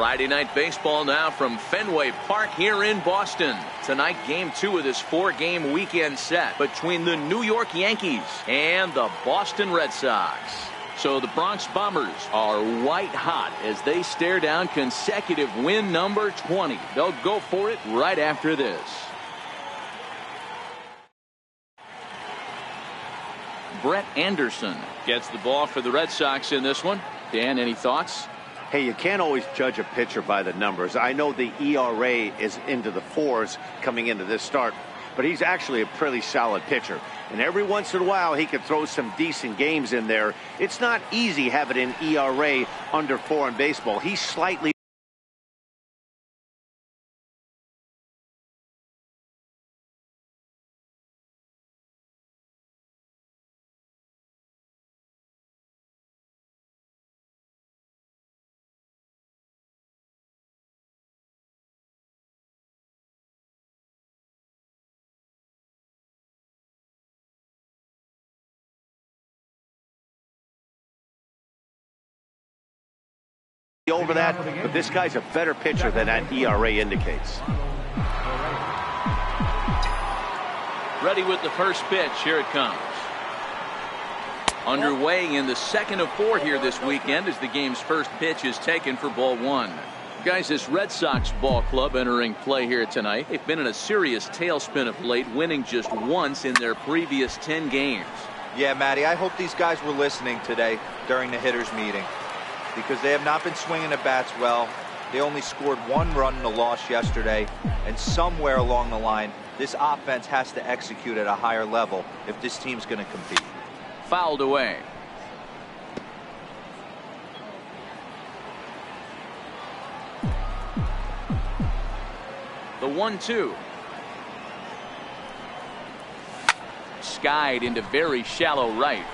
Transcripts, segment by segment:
Friday night baseball now from Fenway Park here in Boston. Tonight, game 2 of this 4-game weekend set between the New York Yankees and the Boston Red Sox. So the Bronx Bombers are white hot as they stare down consecutive win number 20. They'll go for it right after this. Brett Anderson gets the ball for the Red Sox in this one. Dan, any thoughts? Hey, you can't always judge a pitcher by the numbers. I know the ERA is into the 4s coming into this start, but he's actually a pretty solid pitcher. And every once in a while, he can throw some decent games in there. It's not easy having an ERA under 4 in baseball. He's slightly over that, but this guy's a better pitcher than that ERA indicates. Ready with the first pitch. Here it comes. Underway in the second of 4 here this weekend as the game's first pitch is taken for ball 1. Guys, this Red Sox ball club entering play here tonight. They've been in a serious tailspin of late, winning just once in their previous 10 games. Yeah, Matty, I hope these guys were listening today during the hitters meeting, because they have not been swinging the bats well. They only scored 1 run in the loss yesterday, and somewhere along the line, this offense has to execute at a higher level if this team's going to compete. Fouled away. The 1-2. Skied into very shallow right.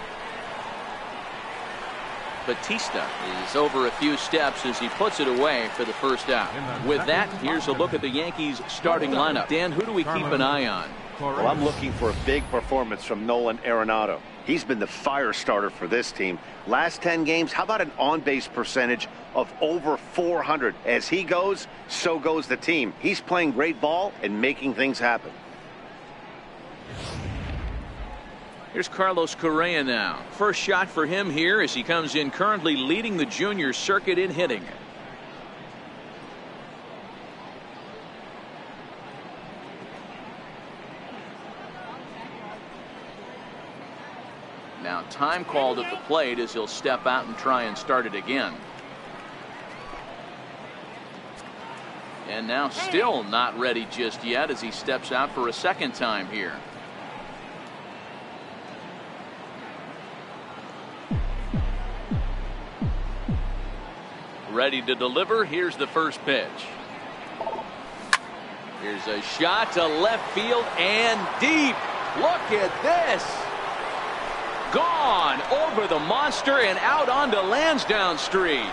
Batista is over a few steps as he puts it away for the first out. With that, here's a look at the Yankees starting lineup. Dan, who do we keep an eye on? Well, I'm looking for a big performance from Nolan Arenado. He's been the fire starter for this team. Last 10 games, how about an on-base percentage of over 400? As he goes, so goes the team. He's playing great ball and making things happen. Here's Carlos Correa now. First shot for him here as he comes in currently leading the junior circuit in hitting. Now time called at the plate as he'll step out and try and start it again. And now still not ready just yet as he steps out for a second time here. Ready to deliver. Here's the first pitch. Here's a shot to left field and deep. Look at this. Gone over the monster and out onto Lansdowne Street.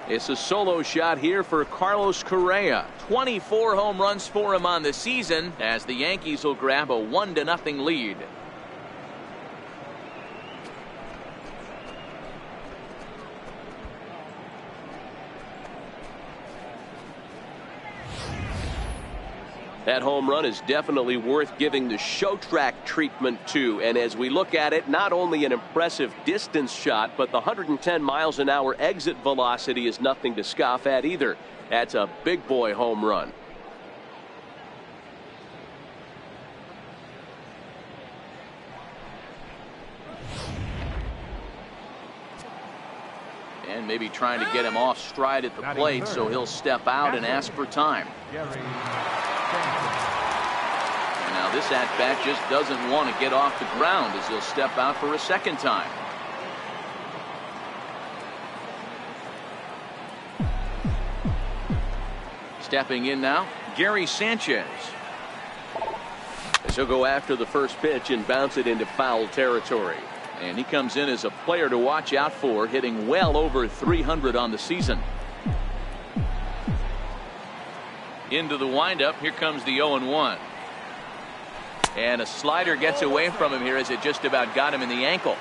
It's a solo shot here for Carlos Correa. 24 home runs for him on the season as the Yankees will grab a 1-0 lead. That home run is definitely worth giving the show track treatment to. And as we look at it, not only an impressive distance shot, but the 110 miles an hour exit velocity is nothing to scoff at either. That's a big boy home run. And maybe trying to get him off stride at the plate, so he'll step out and ask for time. And now this at-bat just doesn't want to get off the ground as he'll step out for a second time. Stepping in now, Gary Sanchez. As he'll go after the first pitch and bounce it into foul territory. And he comes in as a player to watch out for, hitting well over 300 on the season. Into the windup. Here comes the 0-1. And a slider gets away from him here as it just about got him in the ankle.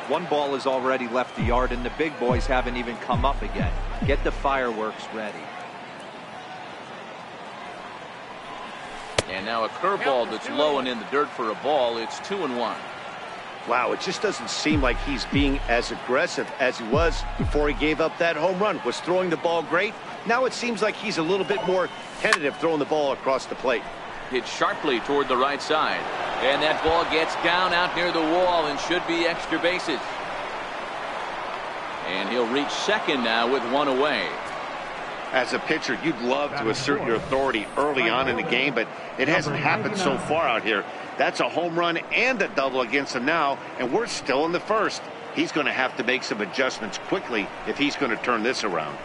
One ball has already left the yard, and the big boys haven't even come up again. Get the fireworks ready. And now a curveball that's low and in the dirt for a ball. It's 2-1. Wow, it just doesn't seem like he's being as aggressive as he was before he gave up that home run. Was throwing the ball great. Now it seems like he's a little bit more tentative throwing the ball across the plate. Hit sharply toward the right side. And that ball gets down out near the wall and should be extra bases. And he'll reach second now with one away. As a pitcher, you'd love to assert your authority early on in the game, but it hasn't happened so far out here. That's a home run and a double against him now, and we're still in the first. He's going to have to make some adjustments quickly if he's going to turn this around.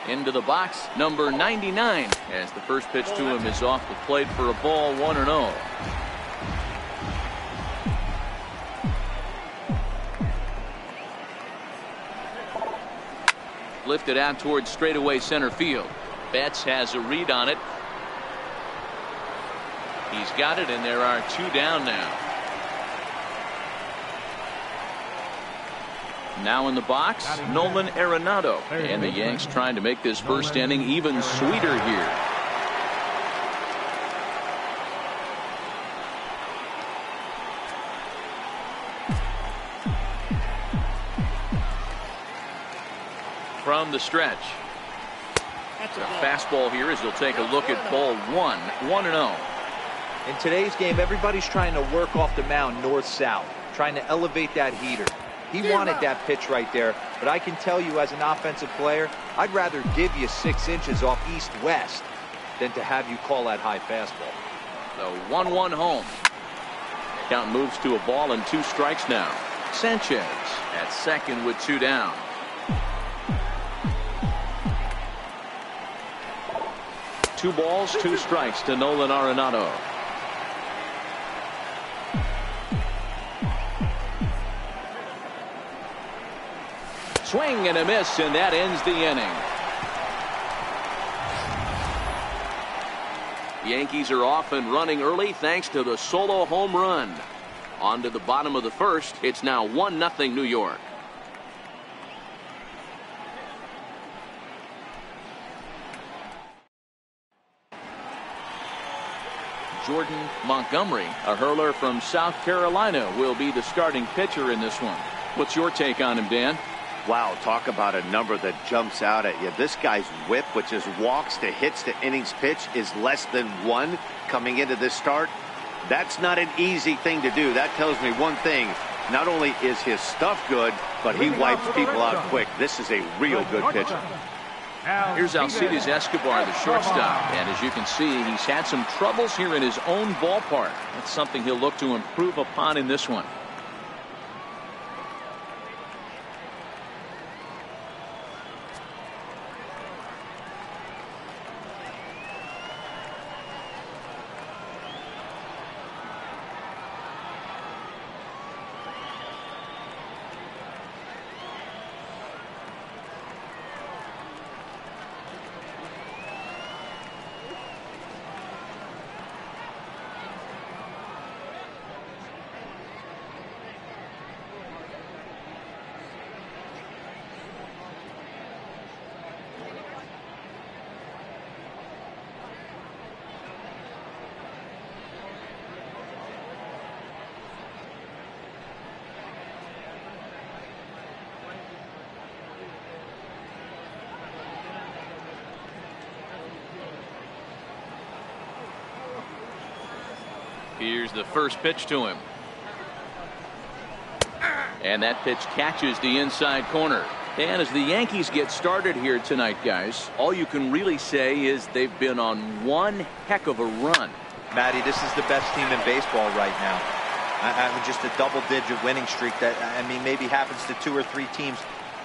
Into the box, number 99, as the first pitch to him is off the plate for a ball, 1-0. Lifted out towards straightaway center field. Betts has a read on it. He's got it, and there are two down now. Now in the box, Nolan Arenado. And the Yanks trying to make this first inning even sweeter here. From the stretch. That's a fastball here as he'll take a look at ball one. 1-0. In today's game, everybody's trying to work off the mound north-south, trying to elevate that heater. He wanted that pitch right there, but I can tell you as an offensive player, I'd rather give you 6 inches off east-west than to have you call that high fastball. The 1-1 home. Count moves to a ball and 2 strikes now. Sanchez at second with 2 down. Two balls, 2 strikes to Nolan Arenado. Swing and a miss, and that ends the inning. The Yankees are off and running early thanks to the solo home run. On to the bottom of the first. It's now 1-0 New York. Jordan Montgomery, a hurler from South Carolina, will be the starting pitcher in this one. What's your take on him, Dan? Wow, talk about a number that jumps out at you. This guy's whip, which is walks to hits to innings pitch, is less than 1 coming into this start. That's not an easy thing to do. That tells me one thing. Not only is his stuff good, but he wipes people out quick. This is a real good pitcher. Here's Alcides Escobar, the shortstop. And as you can see, he's had some troubles here in his own ballpark. That's something he'll look to improve upon in this one. Here's the first pitch to him. And that pitch catches the inside corner. And as the Yankees get started here tonight, guys, all you can really say is they've been on one heck of a run. Matty, this is the best team in baseball right now. I mean, just a double-digit winning streak that, I mean, maybe happens to 2 or 3 teams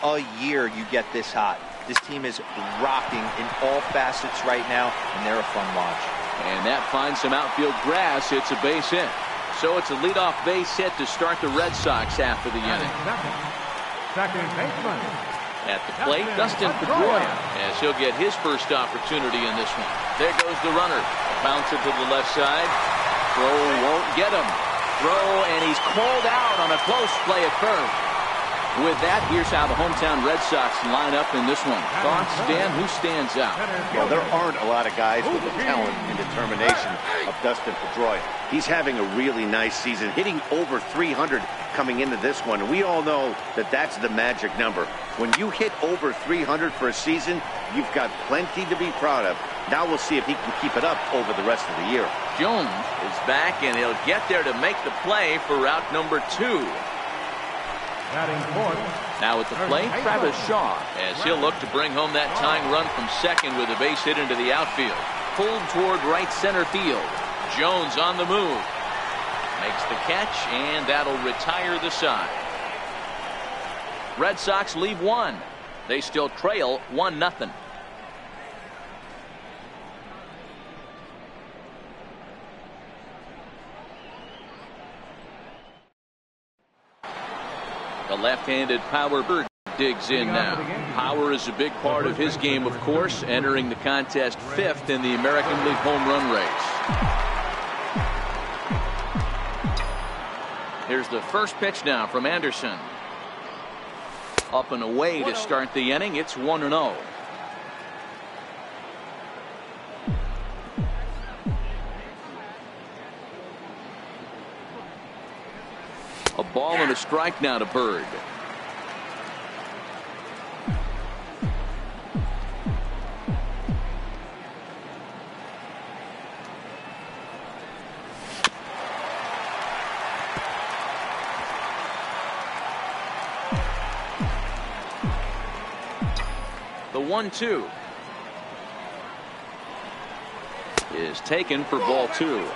a year you get this hot. This team is rocking in all facets right now, and they're a fun watch. And that finds some outfield grass. It's a base hit. So it's a leadoff base hit to start the Red Sox half of the inning. Second baseman. At the plate, Dustin Pedroia, as he'll get his first opportunity in this one. There goes the runner. Bounce it to the left side. Throw won't get him. Throw, and he's called out on a close play at first. With that, here's how the hometown Red Sox line up in this one. Thoughts, Dan? Who stands out? Well, there aren't a lot of guys with the talent and determination of Dustin Pedroia. He's having a really nice season, hitting over 300 coming into this one. And we all know that that's the magic number. When you hit over 300 for a season, you've got plenty to be proud of. Now we'll see if he can keep it up over the rest of the year. Jones is back, and he'll get there to make the play for route number 2. Now at the plate, Travis Shaw, as he'll look to bring home that tying run from second with a base hit into the outfield. Pulled toward right center field. Jones on the move. Makes the catch, and that'll retire the side. Red Sox leave one. They still trail 1-0. The left-handed power bird digs in now. Power is a big part of his game, of course, entering the contest 5th in the American League home run race. Here's the first pitch now from Anderson. Up and away to start the inning. It's 1-0. A ball and a strike now to Bird. The 1-2 is taken for ball 2.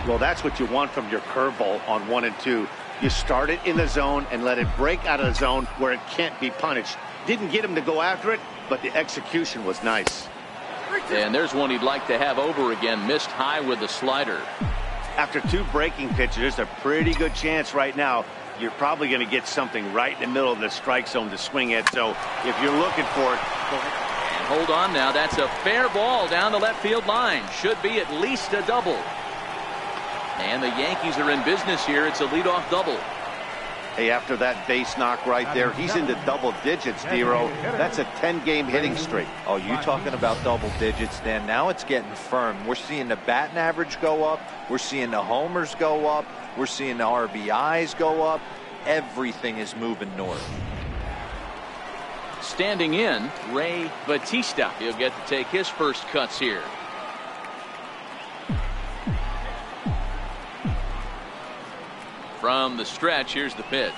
Well, that's what you want from your curveball on 1 and 2. You start it in the zone and let it break out of the zone where it can't be punished. Didn't get him to go after it, but the execution was nice. And there's one he'd like to have over again. Missed high with the slider. After 2 breaking pitches, there's a pretty good chance right now you're probably going to get something right in the middle of the strike zone to swing at. So if you're looking for it, go ahead. And hold on now. That's a fair ball down the left field line. Should be at least a double. And the Yankees are in business here. It's a leadoff double. Hey, after that base knock right there, he's into double digits, Dero. That's a 10-game hitting streak. Oh, you talking about double digits, Dan? Now it's getting firm. We're seeing the batting average go up. We're seeing the homers go up. We're seeing the RBIs go up. Everything is moving north. Standing in, Ray Batista. He'll get to take his first cuts here. From the stretch, here's the pitch.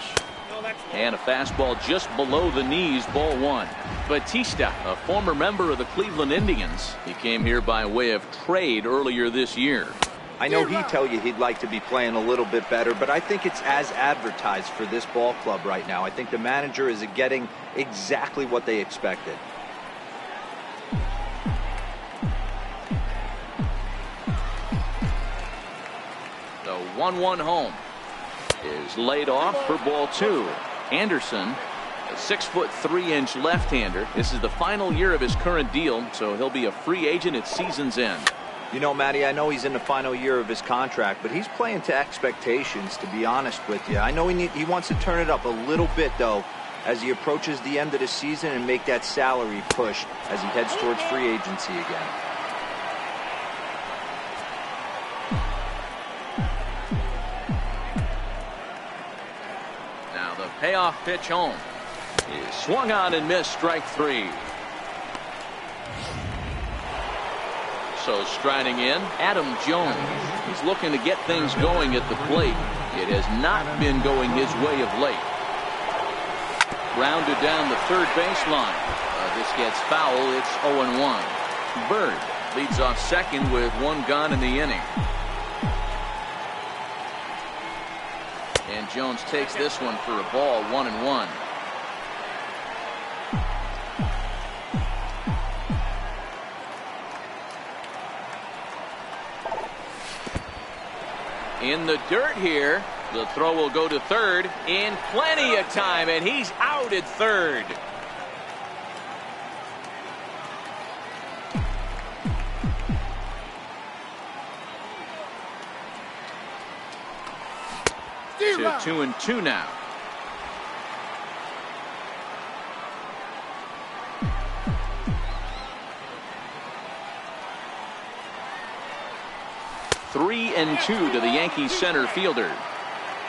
And a fastball just below the knees, ball 1. Batista, a former member of the Cleveland Indians. He came here by way of trade earlier this year. I know he'd tell you he'd like to be playing a little bit better, but I think it's as advertised for this ball club right now. I think the manager is getting exactly what they expected. The 1-1 home is laid off for ball 2. Anderson, a 6'3" left-hander. This is the final year of his current deal, so he'll be a free agent at season's end. You know, Matty, I know he's in the final year of his contract, but he's playing to expectations, to be honest with you. I know he wants to turn it up a little bit, though, as he approaches the end of the season and make that salary push as he heads towards free agency again. Payoff pitch home is swung on and missed, strike 3. So striding in, Adam Jones. He's looking to get things going at the plate. It has not been going his way of late. Grounded down the third baseline. This gets foul. It's 0-1. Bird leads off second with 1 gone in the inning. And Jones takes this one for a ball, 1-1. In the dirt here. The throw will go to third in plenty of time, and he's out at third. to 2-2 now. Three and 2 to the Yankees center fielder.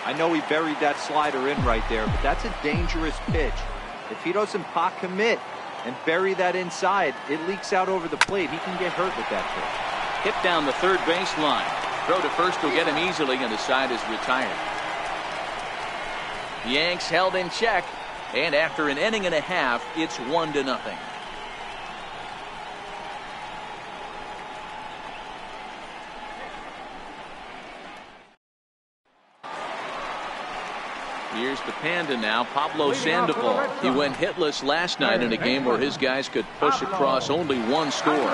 I know he buried that slider in right there, but that's a dangerous pitch. If he doesn't pot commit and bury that inside, it leaks out over the plate. He can get hurt with that pitch. Hit down the third baseline. Throw to first will get him easily, and the side is retired. Yanks held in check, and after an inning and a half, it's 1-0. Here's the Panda now, Pablo Sandoval. He went hitless last night in a game where his guys could push across only one score.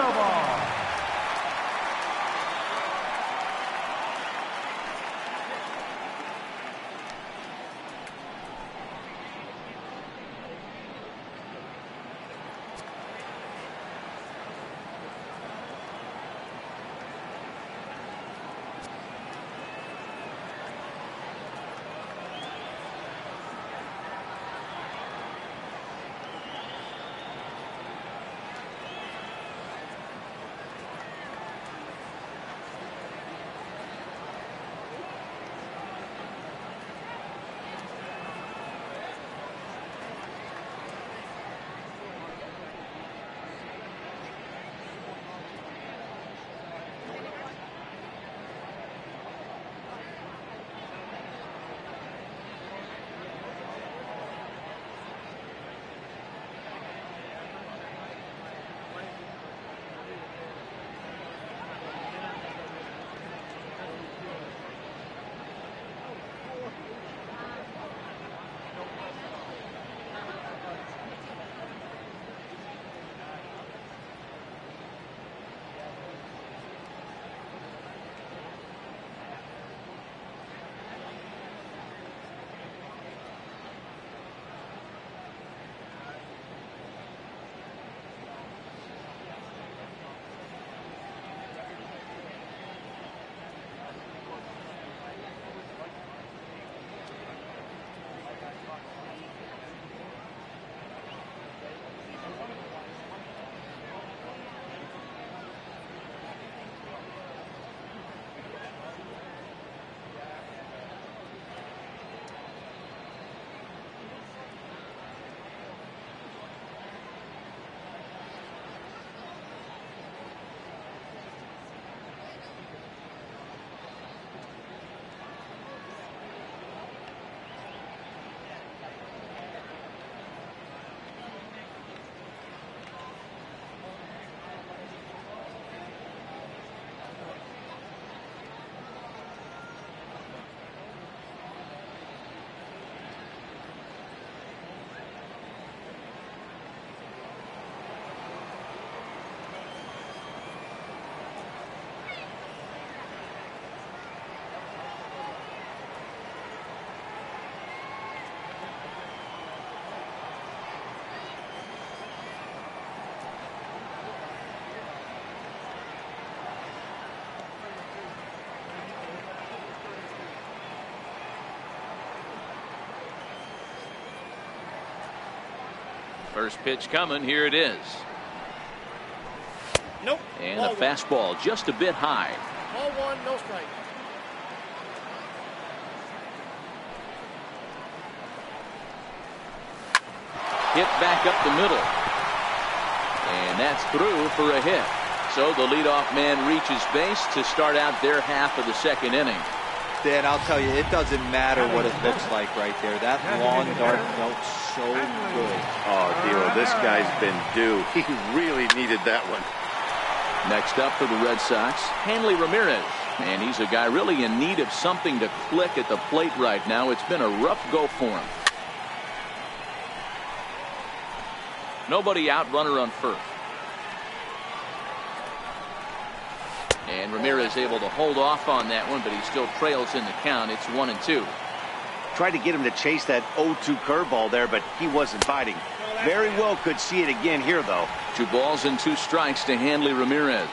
First pitch coming. Here it is. Nope. And a fastball just a bit high. Ball one, no strike. Hit back up the middle. And that's through for a hit. So the leadoff man reaches base to start out their half of the second inning. Dan, I'll tell you, it doesn't matter what it looks like right there. That long dart felt so good. Oh, Dilo, this guy's been due. He really needed that one. Next up for the Red Sox, Hanley Ramirez. And he's a guy really in need of something to click at the plate right now. It's been a rough go for him. Nobody out, runner on first. And Ramirez able to hold off on that one, but he still trails in the count. It's 1-2. Tried to get him to chase that 0-2 curveball there, but he wasn't biting. Very well could see it again here, though. 2 balls and 2 strikes to Hanley Ramirez.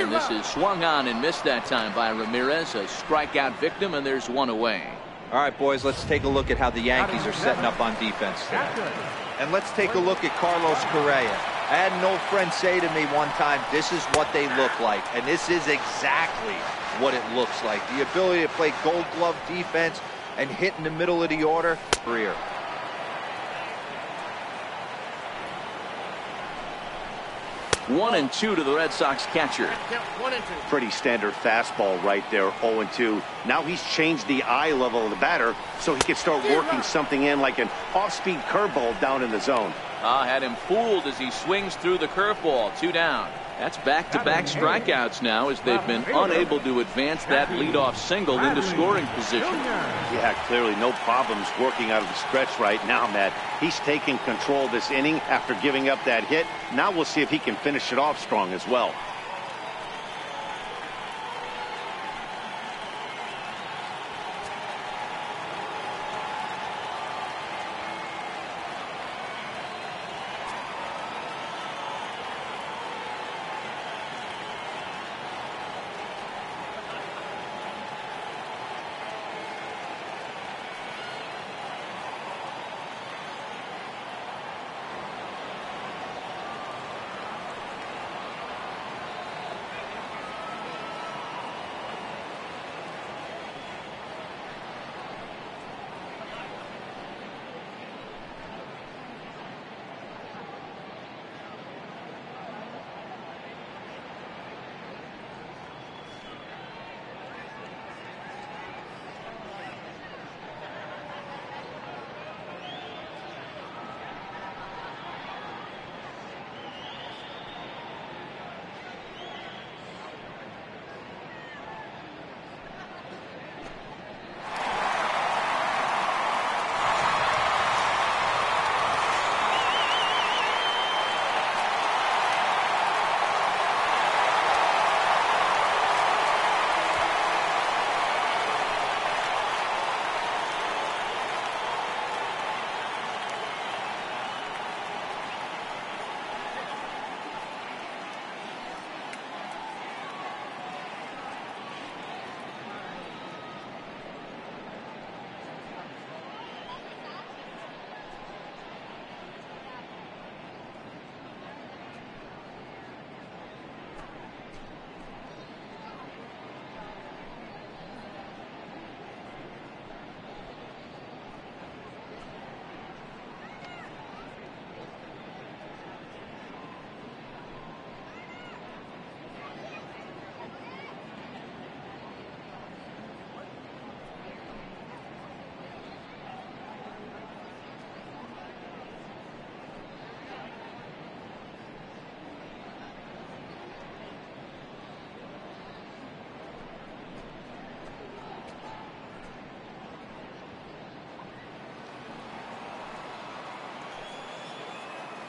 And this is swung on and missed that time by Ramirez. A strikeout victim, and there's one away. All right, boys, let's take a look at how the Yankees are setting up on defense today. And let's take a look at Carlos Correa. I had an old friend say to me one time, this is what they look like. And this is exactly what it looks like. The ability to play gold glove defense and hit in the middle of the order. Career. One and two to the Red Sox catcher. Pretty standard fastball right there, 0-2. Now he's changed the eye level of the batter so he can start working something in like an off-speed curveball down in the zone. Had him fooled as he swings through the curveball. 2 down. That's back-to-back strikeouts now as they've been unable to advance that leadoff single into scoring position. Yeah, clearly no problems working out of the stretch right now, Matt. He's taking control of this inning after giving up that hit. Now we'll see if he can finish it off strong as well.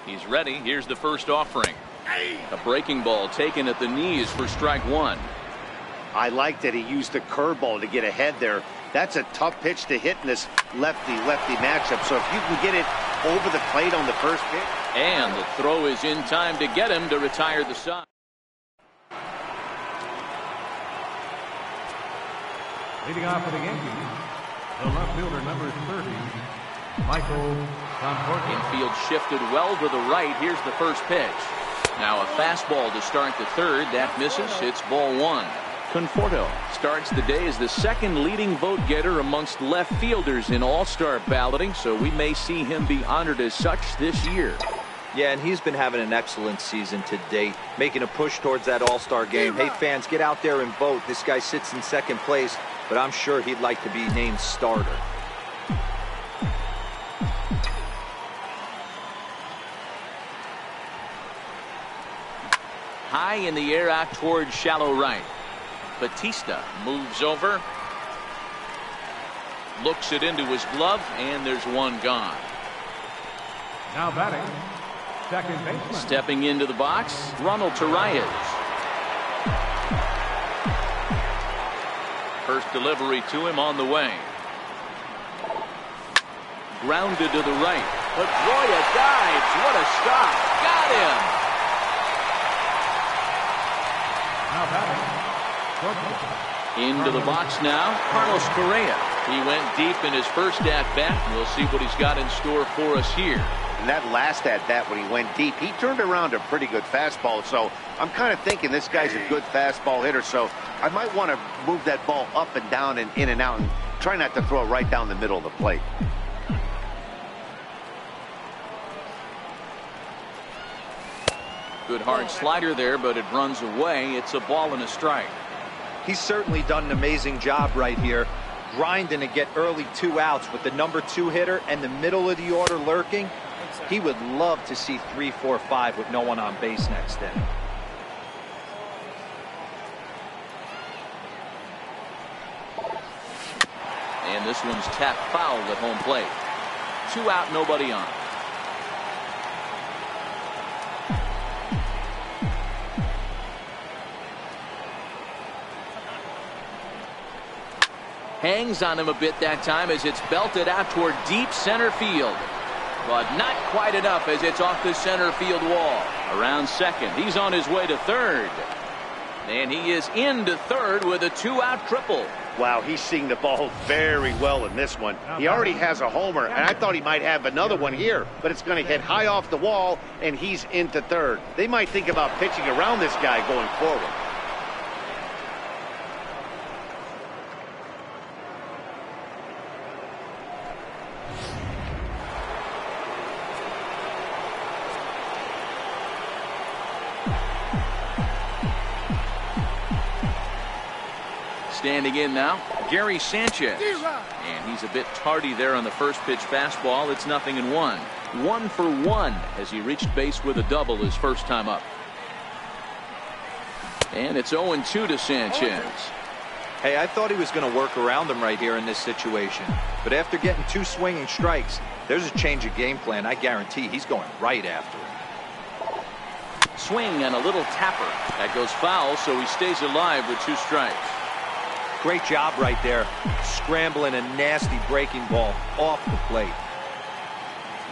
He's ready. Here's the first offering. A breaking ball taken at the knees for strike 1. I like that he used the curveball to get ahead there. That's a tough pitch to hit in this lefty-lefty matchup. So if you can get it over the plate on the first pitch. And the throw is in time to get him to retire the side. Leading off for the Yankees, the left fielder, number 30, Michael Conforto. Infield shifted well to the right. Here's the first pitch. Now a fastball to start the third. That misses. It's ball 1. Conforto starts the day as the second leading vote getter amongst left fielders in all-star balloting, so we may see him be honored as such this year. Yeah, and he's been having an excellent season to date, making a push towards that all-star game. Hey, fans, get out there and vote. This guy sits in second place, but I'm sure he'd like to be named starter. High in the air out towards shallow right. Batista moves over. Looks it into his glove, and there's one gone. Now batting, second baseman. Stepping into the box, Ronald Torreyes. First delivery to him on the way. Grounded to the right. Pedroia dives. What a stop. Got him. Into the box now, Carlos Correa. He went deep in his first at-bat. We'll see what he's got in store for us here. And that last at-bat when he went deep, he turned around a pretty good fastball. So I'm kind of thinking this guy's a good fastball hitter. So I might want to move that ball up and down and in and out and try not to throw it right down the middle of the plate. Good hard slider there, but it runs away. It's a ball and a strike. He's certainly done an amazing job right here, grinding to get early 2 outs with the #2 hitter and the middle of the order lurking. He would love to see 3, 4, 5 with no one on base next inning. And this one's tapped foul at home plate. 2 out, nobody on. Hangs on him a bit that time as it's belted out toward deep center field. But not quite enough as it's off the center field wall. Around second, he's on his way to third. And he is into third with a 2-out triple. Wow, he's seeing the ball very well in this one. He already has a homer, and I thought he might have another one here, but it's going to hit high off the wall, and he's into third. They might think about pitching around this guy going forward. Standing in now, Gary Sanchez. And he's a bit tardy there on the first pitch fastball. It's 0-1. 1 for 1 as he reached base with a double his first time up. And it's 0-2 to Sanchez. Hey, I thought he was going to work around him right here in this situation. But after getting 2 swinging strikes, there's a change of game plan. I guarantee he's going right after him. Swing and a little tapper. That goes foul, so he stays alive with 2 strikes. Great job right there, scrambling a nasty breaking ball off the plate.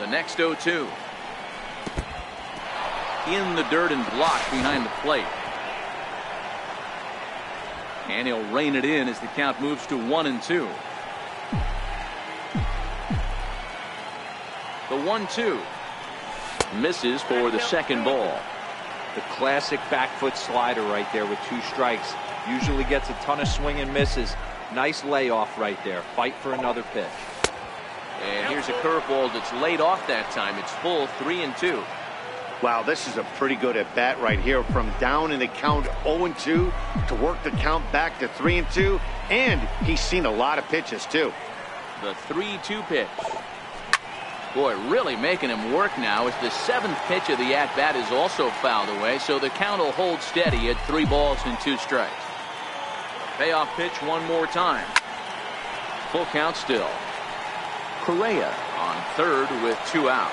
The next 0-2. In the dirt and blocked behind the plate. And he'll rein it in as the count moves to 1-2. The 1-2. Misses for the second ball. The classic back foot slider right there with 2 strikes. Usually gets a ton of swing and misses. Nice layoff right there. Fight for another pitch. And here's a curveball that's laid off that time. It's full 3-2. Wow, this is a pretty good at bat right here, from down in the count 0-2 to work the count back to 3-2, and he's seen a lot of pitches too. The 3-2 pitch. Boy, really making him work now as the 7th pitch of the at bat is also fouled away, so the count will hold steady at 3 balls and 2 strikes. Payoff pitch one more time. Full count still. Correa on third with 2 out.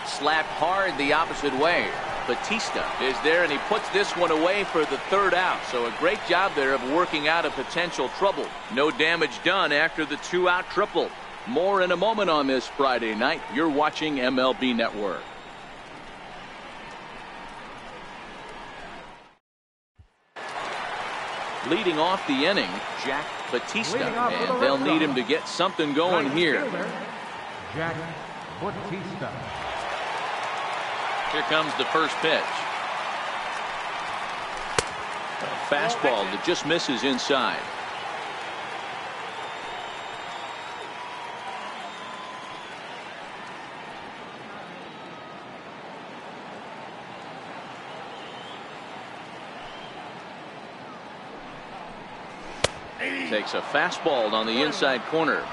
Slapped hard the opposite way. Batista is there, and he puts this one away for the 3rd out. So a great job there of working out a potential trouble. No damage done after the 2-out triple. More in a moment on this Friday night. You're watching MLB Network. Leading off the inning, Jack Batista, and they'll need him to get something going here. Jack Batista. Here comes the first pitch. A fastball that just misses inside. Takes a fastball on the inside corner.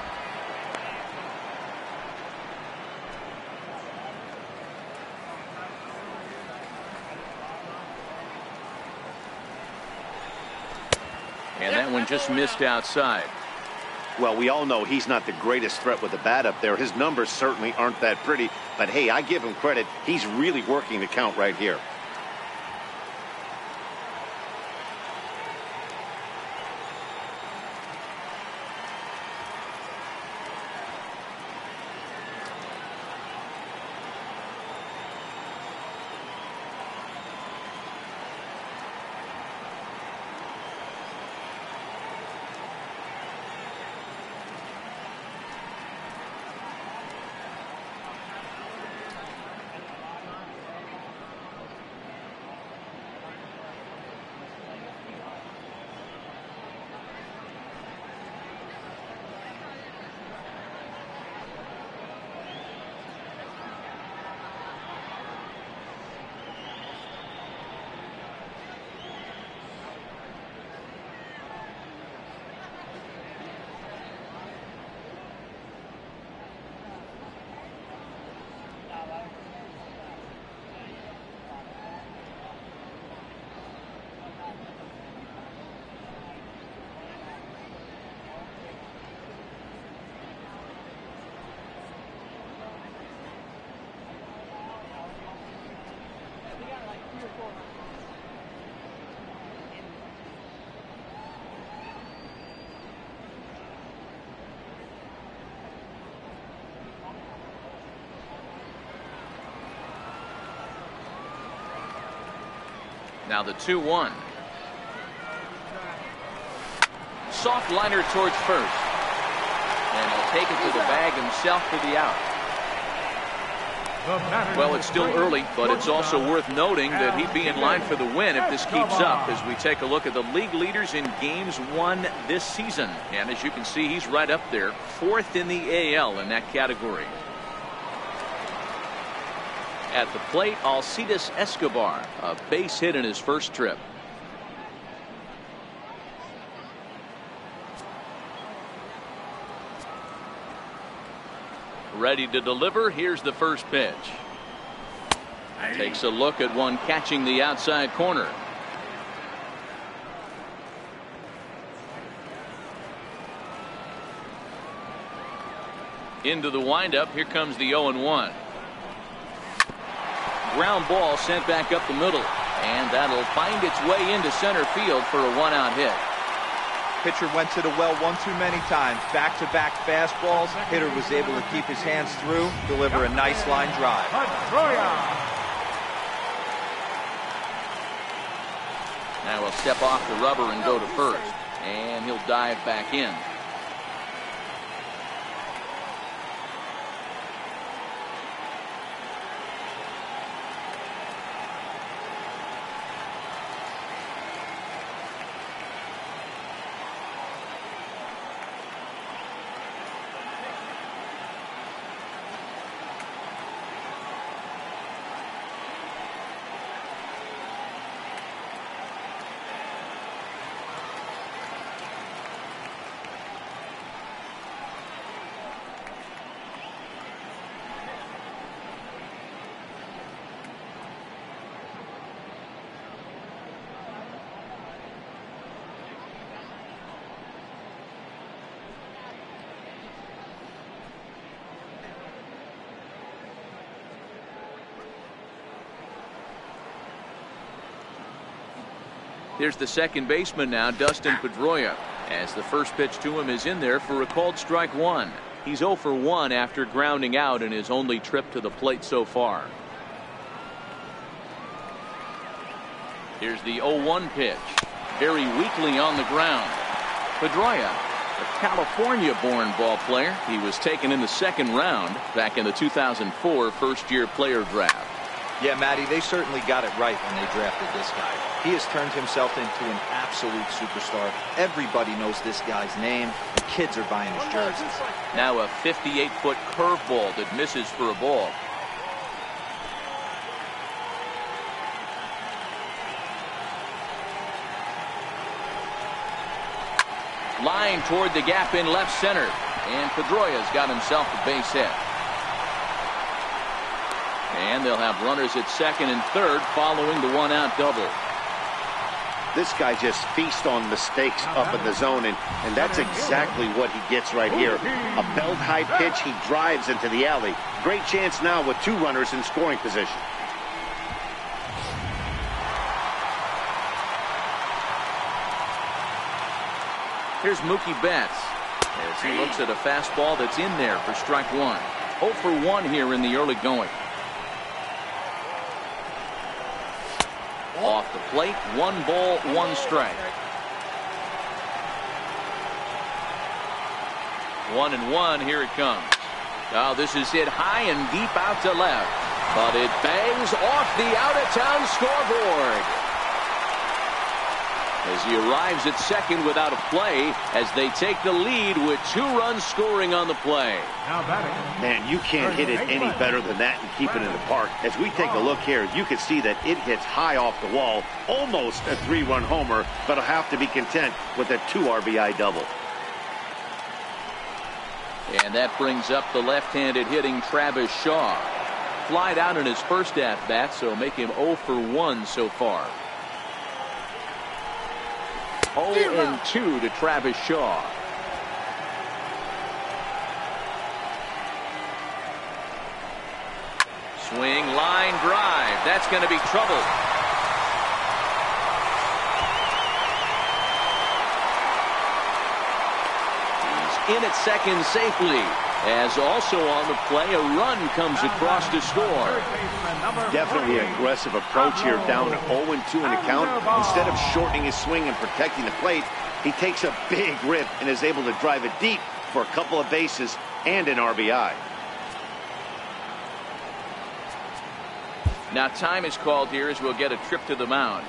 And that one just missed outside. Well, we all know he's not the greatest threat with the bat up there. His numbers certainly aren't that pretty. But, hey, I give him credit. He's really working the count right here. Now the 2-1. Soft liner towards first. And he'll take it to the bag himself for the out. Well, it's still early, but it's also worth noting that he'd be in line for the win if this keeps up as we take a look at the league leaders in games won this season. And as you can see, he's right up there, 4th in the AL in that category. At the plate, Alcides Escobar, a base hit in his first trip. Ready to deliver. Here's the first pitch. Takes a look at one catching the outside corner. Into the windup. Here comes the 0-1. Ground ball sent back up the middle, and that'll find its way into center field for a 1-out hit. Pitcher went to the well one too many times. Back-to-back fastballs. Hitter was able to keep his hands through, deliver a nice line drive. Now he'll step off the rubber and go to first, and he'll dive back in. Here's the second baseman now, Dustin Pedroia, as the first pitch to him is in there for a called strike one. He's 0 for 1 after grounding out in his only trip to the plate so far. Here's the 0-1 pitch. Very weakly on the ground. Pedroia, a California-born ball player. He was taken in the second round back in the 2004 first-year player draft. Yeah, Matty, they certainly got it right when they drafted this guy. He has turned himself into an absolute superstar. Everybody knows this guy's name. The kids are buying his jerseys. Now a 58-foot curveball that misses for a ball. Line toward the gap in left center. And Pedroia's got himself a base hit. And they'll have runners at second and third following the 1-out double. This guy just feasts on mistakes up in the zone, and that's exactly what he gets right here. A belt high pitch, he drives into the alley. Great chance now with 2 runners in scoring position. Here's Mookie Betts as he looks at a fastball that's in there for strike one. 0 for 1 here in the early going. Off the plate, 1 ball, 1 strike. 1-1, here it comes. Oh, this is hit high and deep out to left, but it bangs off the out-of-town scoreboard as he arrives at second without a play as they take the lead with 2 runs scoring on the play. Man, you can't hit it any better than that and keep it in the park. As we take a look here, you can see that it hits high off the wall, almost a 3-run homer, but he'll have to be content with a 2 RBI double. And that brings up the left-handed hitting Travis Shaw. Flied out in his first at-bat, so make him 0 for 1 so far. 0-2 to Travis Shaw. Swing, line drive. That's going to be trouble. He's in at second safely. As also on the play, a run comes across to score. Definitely an aggressive approach here, down 0-2 in the count. Instead of shortening his swing and protecting the plate, he takes a big rip and is able to drive it deep for a couple of bases and an RBI. Now time is called here as we'll get a trip to the mound.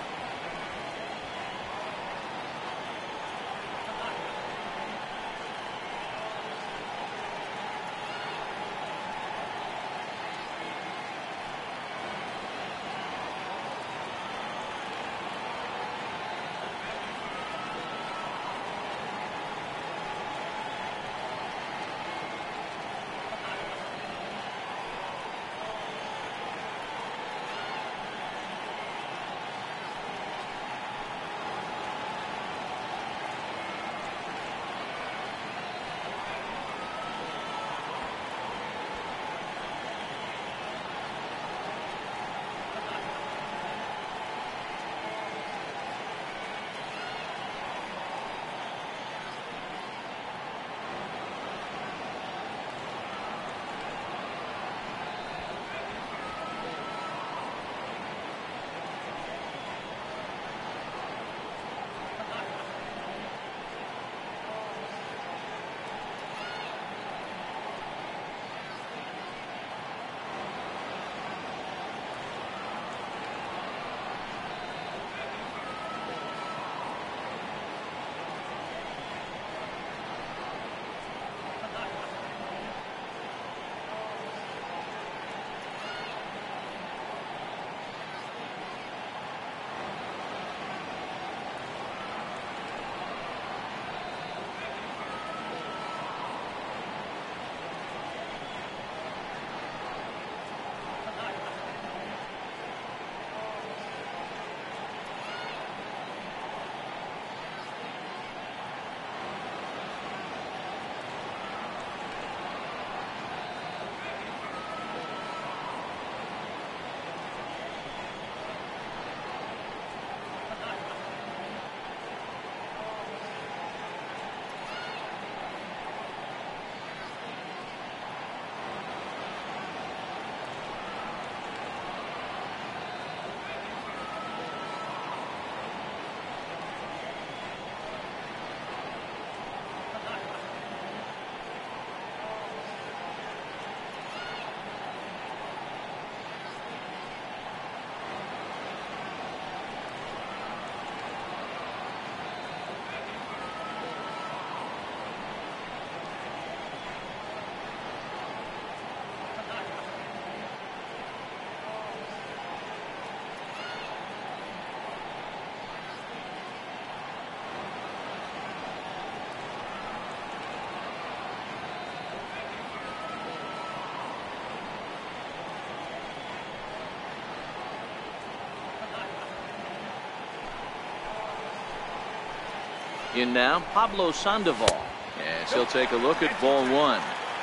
In now, Pablo Sandoval, as he'll take a look at ball one.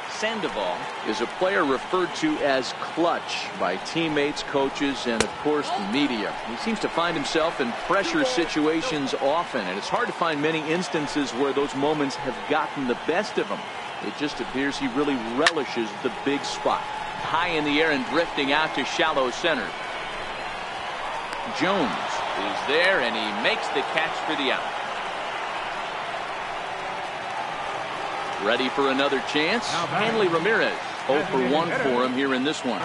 Sandoval is a player referred to as clutch by teammates, coaches, and of course the media. He seems to find himself in pressure situations often, and it's hard to find many instances where those moments have gotten the best of him. It just appears he really relishes the big spot. High in the air and drifting out to shallow center. Jones is there, and he makes the catch for the out. Ready for another chance? Hanley Ramirez, 0 for 1 for him here in this one.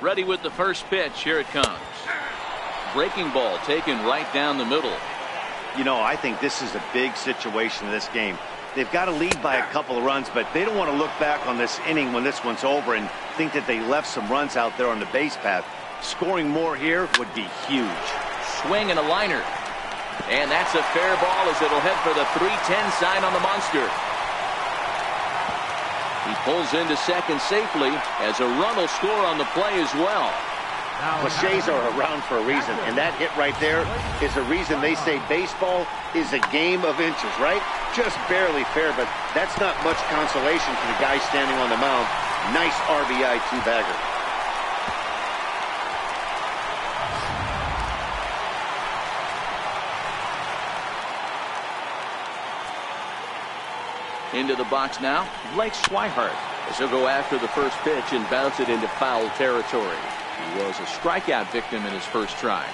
Ready with the first pitch. Here it comes. breaking ball taken right down the middle. You know, I think this is a big situation in this game. They've got to lead by a couple of runs, but they don't want to look back on this inning when this one's over and think that they left some runs out there on the base path. Scoring more here would be huge. Swing and a liner. And that's a fair ball as it'll head for the 3-10 sign on the monster. He pulls into second safely as a run will score on the play as well. Cliches are around for a reason, and that hit right there is the reason they say baseball is a game of inches, right? Just barely fair, but that's not much consolation for the guy standing on the mound. Nice RBI two-bagger. Into the box now, Blake Swihart, as he'll go after the first pitch and bounce it into foul territory. He was a strikeout victim in his first try.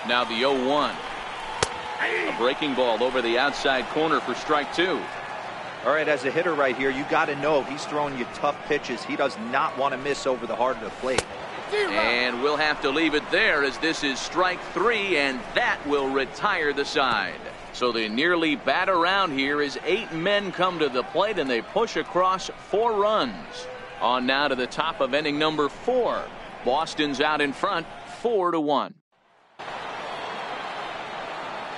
Now the 0-1. A breaking ball over the outside corner for strike two. All right, as a hitter right here, you got to know he's throwing you tough pitches. He does not want to miss over the heart of the plate. And we'll have to leave it there as this is strike three, and that will retire the side. So they nearly bat around here as 8 men come to the plate and they push across 4 runs. On now to the top of inning number 4. Boston's out in front 4-1.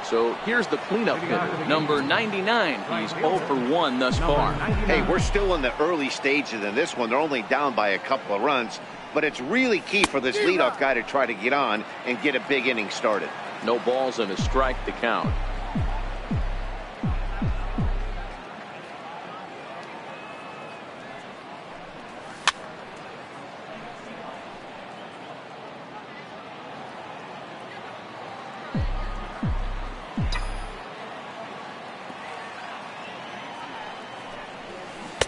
So here's the cleanup hitter, number 99. He's 0 for 1 thus far. Hey, we're still in the early stages in this one. They're only down by a couple of runs, but it's really key for this leadoff guy to try to get on and get a big inning started. No balls and a strike to count.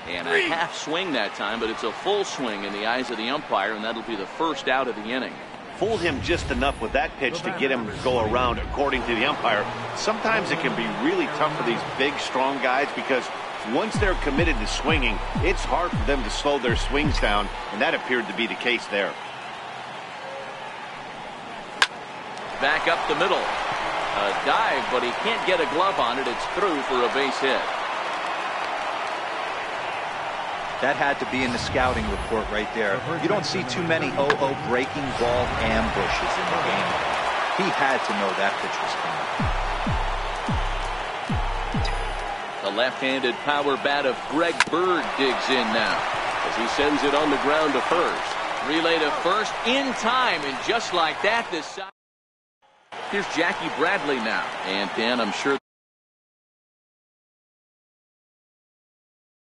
And a half swing that time, but it's a full swing in the eyes of the umpire, and that'll be the first out of the inning. Fooled him just enough with that pitch to get him to go around, according to the umpire. Sometimes it can be really tough for these big, strong guys because once they're committed to swinging, it's hard for them to slow their swings down, and that appeared to be the case there. Back up the middle. A dive, but he can't get a glove on it. It's through for a base hit. That had to be in the scouting report right there. You don't see too many 0-0 breaking ball ambushes in the game. He had to know that pitch was coming. The left-handed power bat of Greg Bird digs in now as he sends it on the ground to first. Relay to first in time, and just like that, this side. Here's Jackie Bradley now. And Dan, I'm sure